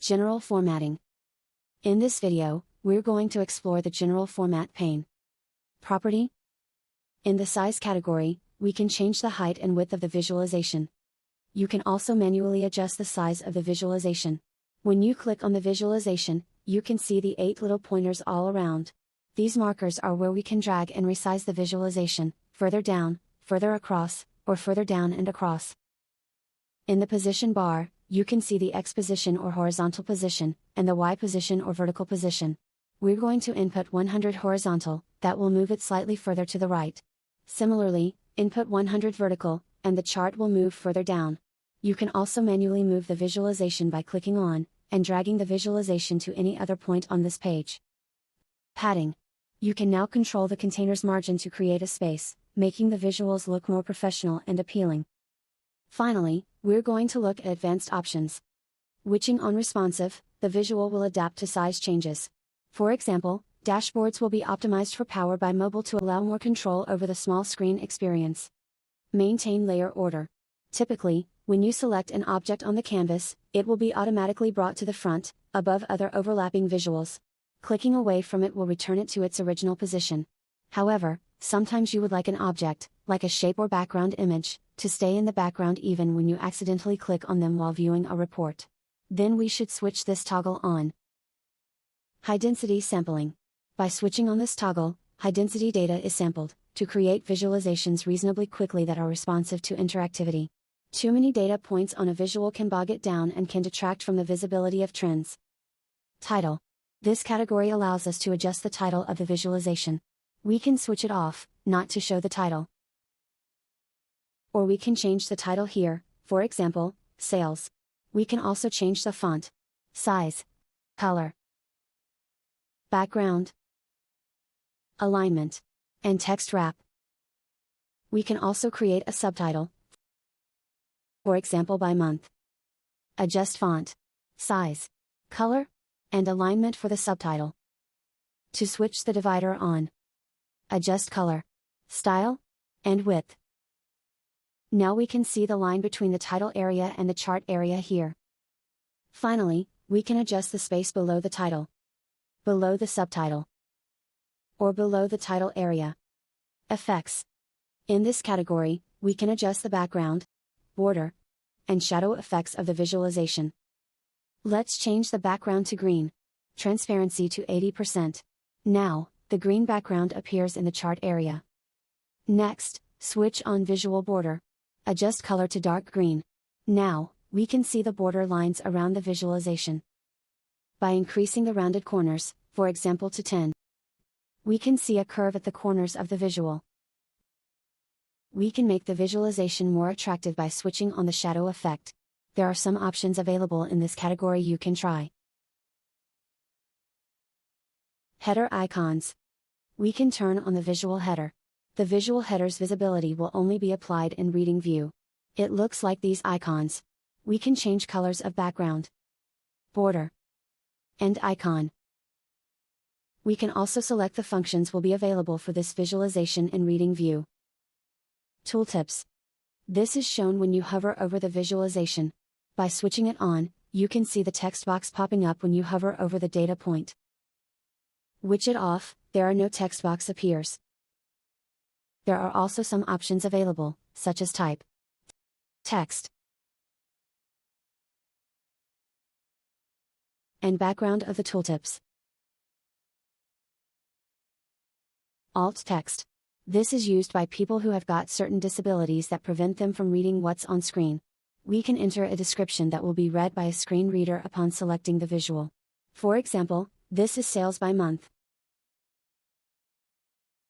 General formatting. In this video, we're going to explore the general format pane. Property. In the size category, we can change the height and width of the visualization. You can also manually adjust the size of the visualization. When you click on the visualization, you can see the 8 little pointers all around. These markers are where we can drag and resize the visualization, further down, further across, or further down and across. In the position bar, you can see the X position or horizontal position, and the Y position or vertical position. We're going to input 100 horizontal, that will move it slightly further to the right. Similarly, input 100 vertical, and the chart will move further down. You can also manually move the visualization by clicking on, and dragging the visualization to any other point on this page. Padding. You can now control the container's margin to create a space, making the visuals look more professional and appealing. Finally, we're going to look at advanced options. Switching on responsive, the visual will adapt to size changes. For example, dashboards will be optimized for power by mobile to allow more control over the small screen experience. Maintain layer order. Typically, when you select an object on the canvas, it will be automatically brought to the front, above other overlapping visuals. Clicking away from it will return it to its original position. However, sometimes you would like an object, like a shape or background image, to stay in the background even when you accidentally click on them while viewing a report. Then we should switch this toggle on. High density sampling. By switching on this toggle, high density data is sampled, to create visualizations reasonably quickly that are responsive to interactivity. Too many data points on a visual can bog it down and can detract from the visibility of trends. Title. This category allows us to adjust the title of the visualization. We can switch it off, not to show the title. Or we can change the title here, for example, Sales. We can also change the font, size, color, background, alignment, and text wrap. We can also create a subtitle, for example by month. Adjust font, size, color, and alignment for the subtitle. To switch the divider on, adjust color, style, and width. Now we can see the line between the title area and the chart area here. Finally, we can adjust the space below the title, below the subtitle, or below the title area. Effects. In this category, we can adjust the background, border, and shadow effects of the visualization. Let's change the background to green. Transparency to 80%. Now, the green background appears in the chart area. Next, switch on visual border. Adjust color to dark green. Now, we can see the border lines around the visualization. By increasing the rounded corners, for example to 10, we can see a curve at the corners of the visual. We can make the visualization more attractive by switching on the shadow effect. There are some options available in this category you can try. Header icons. We can turn on the visual header. The visual header's visibility will only be applied in reading view. It looks like these icons. We can change colors of background, border, and icon. We can also select the functions will be available for this visualization in reading view. Tooltips. This is shown when you hover over the visualization. By switching it on, you can see the text box popping up when you hover over the data point. Switch it off, there are no text box appears. There are also some options available, such as type, text, and background of the tooltips. Alt text. This is used by people who have got certain disabilities that prevent them from reading what's on screen. We can enter a description that will be read by a screen reader upon selecting the visual. For example, this is sales by month.